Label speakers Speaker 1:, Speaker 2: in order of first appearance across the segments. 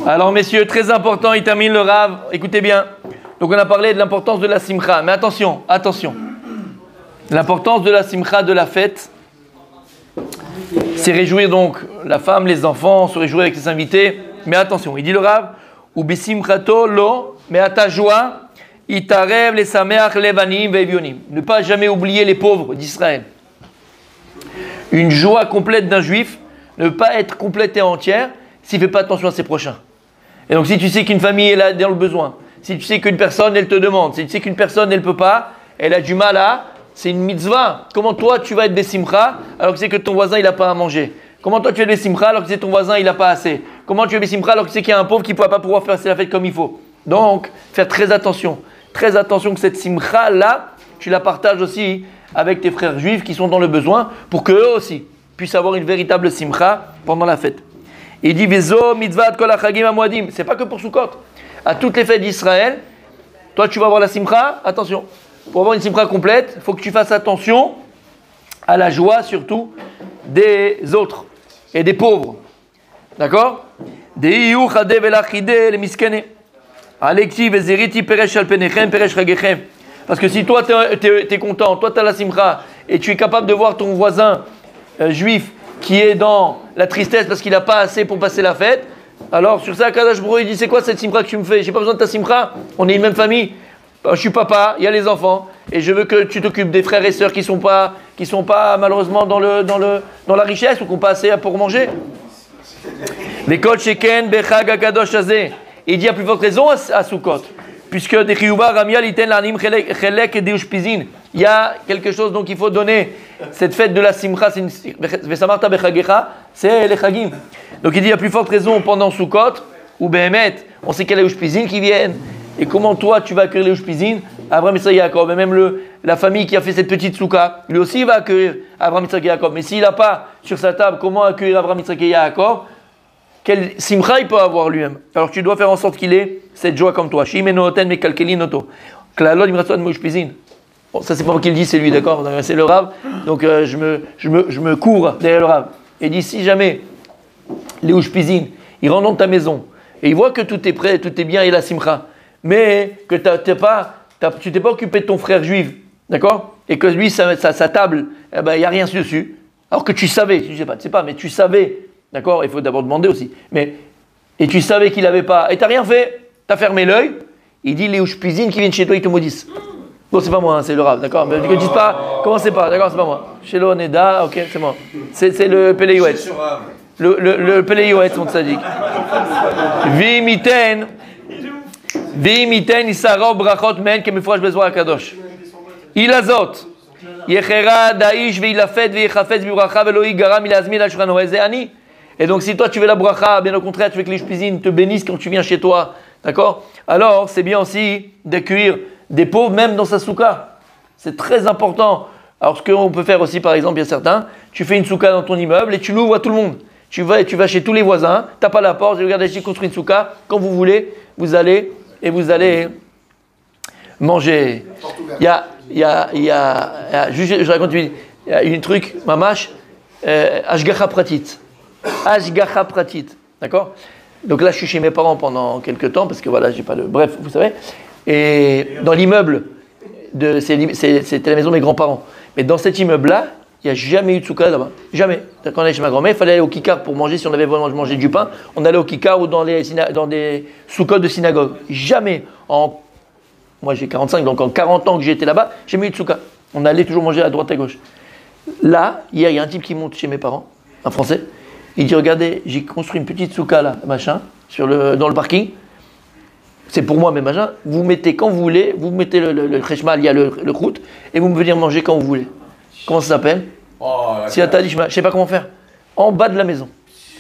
Speaker 1: Alors messieurs, très important, il termine le Rav. Écoutez bien. Donc on a parlé de l'importance de la simcha. Mais attention, attention. L'importance de la simcha, de la fête, c'est réjouir donc la femme, les enfants, se réjouir avec les invités. Mais attention, il dit le Rav, ou bisimchato lo, mais à ta joie, itarev les sameach levanim ve'evionim. Ne pas jamais oublier les pauvres d'Israël. Une joie complète d'un juif ne pas être complète et entière s'il ne fait pas attention à ses prochains. Et donc si tu sais qu'une famille est là dans le besoin, si tu sais qu'une personne elle te demande, si tu sais qu'une personne elle ne peut pas, elle a du mal à, c'est une mitzvah. Comment toi tu vas être des simcha alors que c'est que ton voisin il n'a pas à manger? Comment toi tu vas être des simcha alors que c'est ton voisin il n'a pas assez? Comment tu vas être des simcha alors que c'est qu'il y a un pauvre qui ne pourra pas pouvoir faire la fête comme il faut? Donc faire très attention que cette simcha là tu la partages aussi avec tes frères juifs qui sont dans le besoin pour qu'eux aussi puissent avoir une véritable simcha pendant la fête. Il dit Vezo mitzvat kol hachagim hamoadim. C'est pas que pour Sukkot. À toutes les fêtes d'Israël, toi tu vas avoir la simcha. Attention, pour avoir une simcha complète, il faut que tu fasses attention à la joie surtout des autres et des pauvres. D'accord? Deiyu chade velachide le miskene. Alekti vezeriti peresh alpenechem peresh chagechem. Parce que si toi tu es content, toi tu as la simcha et tu es capable de voir ton voisin juif qui est dans la tristesse parce qu'il n'a pas assez pour passer la fête, alors sur ça, Kadosh Baruch Hu, il dit c'est quoi cette simcha que tu me fais? J'ai pas besoin de ta simcha, on est une même famille. Je suis papa, il y a les enfants, et je veux que tu t'occupes des frères et sœurs qui sont pas malheureusement dans la richesse ou qui n'ont pas assez pour manger. L'école Sheken Bechag Akadosh Hazeh. Il dit à plus forte raison à Sukkot, puisque des Chiyuba Ramial Iten Lanim Chelek et Deushpizin. Il y a quelque chose donc il faut donner. Cette fête de la Simcha, c'est Vesamarta Bechagecha, c'est les Chagim. Donc il dit à plus forte raison pendant Sukkot, ou Behemet, on sait qu'il y a les Ushpizin qui viennent. Et comment toi tu vas accueillir les Ushpizin? Abraham, Yitzhak, Yaakov. Et même la famille qui a fait cette petite soukha, lui aussi va accueillir Abraham, Yitzhak et Yaakov. Mais s'il n'a pas sur sa table comment accueillir Abraham, Yitzhak et Yaakov, quel simcha il peut avoir lui-même? Alors tu dois faire en sorte qu'il ait cette joie comme toi. Shimenoten mekalkelinoto. Klalot imratson meushpizin. Bon, ça c'est pas moi qui le dis, c'est lui, d'accord? C'est le Rav. Donc je me couvre derrière le Rav. Et dit si jamais les ushpizin, ils rentrent dans ta maison et ils voient que tout est prêt, tout est bien et la simcha, mais que tu t'es pas occupé de ton frère juif, d'accord? Et que lui, sa table, il n'y a rien dessus. Alors que tu savais, tu sais pas, mais tu savais, d'accord? Il faut d'abord demander aussi. Et tu savais qu'il n'avait pas, et tu n'as rien fait, tu as fermé l'œil. Il dit les ushpizin qui viennent chez toi, ils te maudissent. Bon, c'est pas moi, hein, c'est le Rav, d'accord? Mais ne dites pas, commencez pas, d'accord? C'est pas moi. Chez l'Oneda, ok, c'est moi. C'est le Peleyouet. Le Peleyouet, mon tzaddik. Vimiten Isaro Brachot Men Kemifrosh Bezwa Akadosh. Ilazot. Yechera Da'ish Veilafet Veichafet Biuracha Veloi Garam Ilazmin Al Shulchan Aruch Ani. Et donc, si toi tu veux la bracha, bien au contraire, tu veux que les ushpizin te bénissent quand tu viens chez toi, d'accord? Alors, c'est bien aussi d'accueillir des pauvres même dans sa soukha. C'est très important. Alors, ce qu'on peut faire aussi, par exemple, il y a certains, tu fais une soukha dans ton immeuble et tu l'ouvres à tout le monde. Tu vas chez tous les voisins, tu n'as pas la porte, regarde, j'ai construit une soukha, quand vous voulez, vous allez manger. Il y a je raconte il y a une truc, mamash, Ashgacha Pratit. Ashgacha Pratit, d'accord? Donc là, je suis chez mes parents pendant quelques temps, parce que voilà, j'ai pas de... Bref, vous savez. Et dans l'immeuble, c'était la maison de mes grands-parents. Mais dans cet immeuble-là, il n'y a jamais eu de soukha là-bas. Jamais. Quand on allait chez ma grand-mère, il fallait aller au kikar pour manger. Si on avait vraiment mangé du pain, on allait au kikar ou dans des soukhot de synagogue. Jamais. Moi, j'ai 45, donc en 40 ans que j'ai été là-bas, j'ai jamais eu de soukha. On allait toujours manger à droite à gauche. Là, hier, il y a un type qui monte chez mes parents, un Français. Il dit, regardez, j'ai construit une petite soukha là, machin, dans le parking. C'est pour moi, mais machin. Vous mettez quand vous voulez, vous mettez le cheshmal, il y a le croûte, et vous me venir manger quand vous voulez. Comment ça s'appelle? Siyata Lishmaya. Je ne sais pas comment faire. En bas de la maison.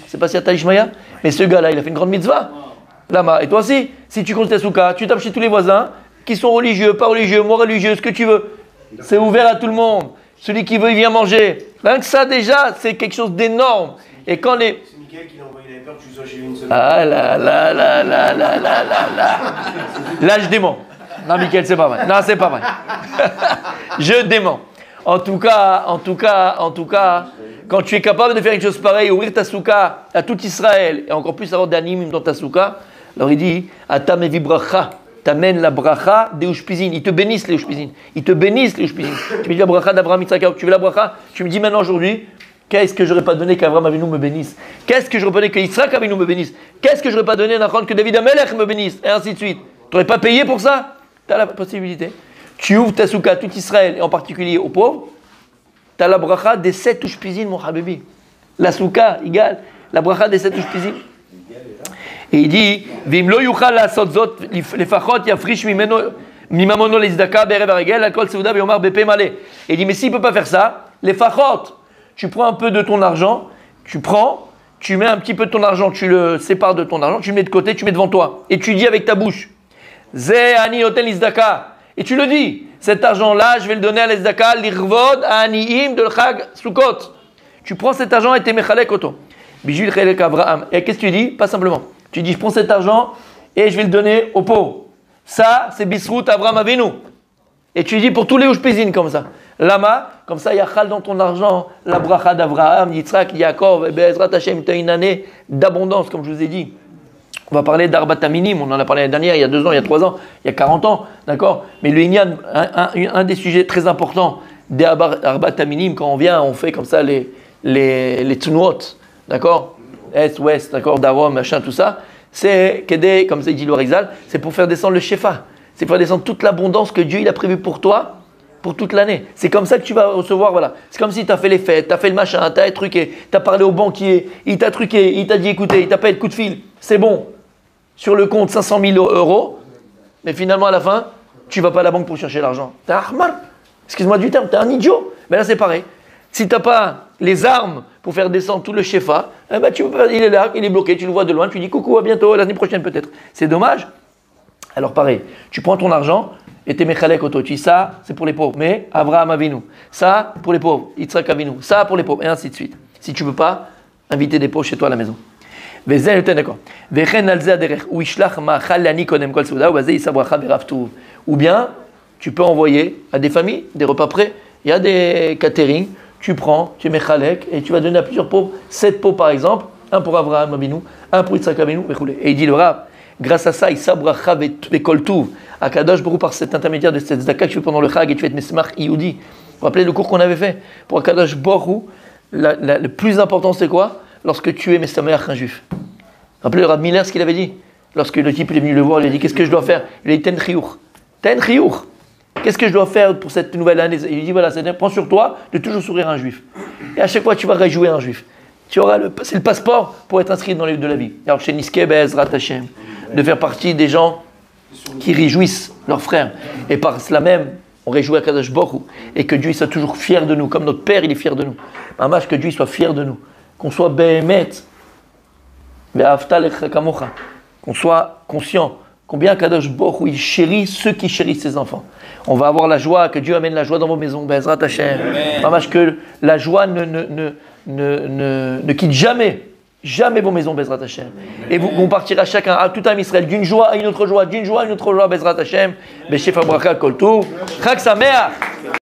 Speaker 1: C'est pas Siyata Lishmaya? Mais ce gars-là, il a fait une grande mitzvah. Lama. Et toi aussi, si tu comptes ta soukha, tu tapes chez tous les voisins, qui sont religieux, pas religieux, moi religieux, ce que tu veux. C'est ouvert à tout le monde. Celui qui veut, il vient manger. Rien que ça, déjà, c'est quelque chose d'énorme. Et quand les...
Speaker 2: C'est Mickaël qui l'a envoyé, il avait peur que tu sois chez lui une semaine.
Speaker 1: Ah là là là là là là là là. Là, je dément. Non, Mickaël, c'est pas vrai. Non, c'est pas vrai. Je dément. En tout cas, quand tu es capable de faire une chose pareille, ouvrir ta souka à tout Israël, et encore plus avoir d'animim dans ta souka, alors il dit, Atam evi bracha, t'amènes la bracha des Ushpizin. Ils te bénissent les Ushpizin. Ils te bénissent les Ushpizin. Tu me dis la bracha d'Abraham Yitzhak Yaakov. Tu veux la bracha? Tu me dis maintenant aujourd'hui, qu'est-ce que j'aurais pas donné qu'Abraham Avinu me bénisse? Qu'est-ce que j'aurais pas donné qu'Yitzhak Avinu me bénisse? Qu'est-ce que j'aurais pas donné que David Amelech me bénisse? Et ainsi de suite. Tu n'aurais pas payé pour ça? Tu as la possibilité. Tu ouvres ta souka à tout Israël, et en particulier aux pauvres. Tu as la bracha des 7 Ushpizin, mon habibi. La souka égale la bracha des 7 Ushpizin. Et il dit, Vim lo yuchal la'asot zot lefachot yafrish mimamono lezdaka be'erev haregel al kol seuda be'omar bepe malé. Et il dit, mais s'il peut pas faire ça, les fachot, tu prends un peu de ton argent, tu mets un petit peu de ton argent, tu le sépares de ton argent, tu le mets de côté, tu mets devant toi, et tu dis avec ta bouche, Ze ani hotel izdaka, et tu le dis, cet argent-là, je vais le donner à l'izdaka, l'irvod aniim de l'chag Sukkot. Tu prends cet argent et t'es mechalek oto. Bijul chelek Avraham. Et qu'est-ce que tu dis? Pas simplement. Tu dis, je prends cet argent et je vais le donner aux pauvres. Ça, c'est Bisrout Avraham Avinu. Et tu dis pour tous les Ushpizin comme ça. Lama, comme ça, yachal dans ton argent la bracha d'Avraham, Yitzhak, Yaakov, et Be'ezrat Hashem, tu as une année d'abondance, comme je vous ai dit. On va parler d'Arbat Aminim, on en a parlé l'année dernière, il y a 2 ans, il y a 3 ans, il y a 40 ans, d'accord? Mais le Inyan, un des sujets très importants d'Arbat Aminim, quand on vient, on fait comme ça les Tsunuot, d'accord? Est, ouest, d'accord, Darom, machin, tout ça, c'est Kedé, comme ça dit le Harizal, c'est pour faire descendre le Shefa. C'est pour faire descendre toute l'abondance que Dieu il a prévue pour toi, pour toute l'année. C'est comme ça que tu vas recevoir, voilà. C'est comme si tu as fait les fêtes, tu as fait le machin, tu as truqué, tu as parlé au banquier, il t'a truqué, il t'a dit écoutez, il t'a pas de coup de fil, c'est bon. Sur le compte 500 000 euros, mais finalement à la fin, tu vas pas à la banque pour chercher l'argent. T'es un ahmar, excuse-moi du terme, t'es un idiot. Mais là c'est pareil. Si tu n'as pas les armes pour faire descendre tout le shefa, eh ben il est là, il est bloqué, tu le vois de loin, tu dis coucou, à bientôt, l'année prochaine peut-être. C'est dommage. Alors pareil, tu prends ton argent et t'es mechalek auto. Tu dis ça, c'est pour les pauvres. Mais Avraham Avinu, ça pour les pauvres. Yitzhak Avinu, ça pour les pauvres. Et ainsi de suite. Si tu ne veux pas, inviter des pauvres chez toi à la maison. Ou bien, tu peux envoyer à des familles des repas prêts. Il y a des catering. Tu prends, tu mets chalek et tu vas donner à plusieurs pauvres. 7 pauvres par exemple, un pour Avraham Avinu, un pour Yitzhak Avinu, et il dit le Rav, grâce à ça, Issa bracha vekol tuv, Akadosh Baruch par cet intermédiaire de cette zaka que tu fais pendant le Chag et tu fais Mesmach Yehudi. Vous vous rappelez le cours qu'on avait fait? Pour Akadosh Baruch, le plus important c'est quoi? Lorsque tu es Mesameach un juif. Vous vous rappelez le Rav Miller ce qu'il avait dit? Lorsque le type il est venu le voir, il lui a dit qu'est-ce que je dois faire? Il a dit Ten chiyuch. Ten chiyuch. Qu'est-ce que je dois faire pour cette nouvelle année? Il lui dit voilà, prends sur toi de toujours sourire à un juif. Et à chaque fois, tu vas réjouir un juif. C'est le passeport pour être inscrit dans les livres de la vie. Alors chez Niske Be'ezrat Hashem, de faire partie des gens qui réjouissent leurs frères. Et par cela même, on réjouit à Kadosh Baruch Hu. Et que Dieu soit toujours fier de nous, comme notre Père il est fier de nous. Mamash, que Dieu soit fier de nous. Qu'on soit Be'emet, Be'afta lecha kamocha. Qu'on soit conscient combien Kadosh Baruch Hu il chérit ceux qui chérissent ses enfants. On va avoir la joie, que Dieu amène la joie dans vos maisons. Be'ezrat Hashem. Mamash, que la joie ne quitte jamais vos maisons, Bezrat Hashem. Et vous partirez chacun, à tout un Israël, d'une joie à une autre joie, d'une joie à une autre joie, Bezrat Hashem. Beshef Abraka Koltou. Chag Sameach.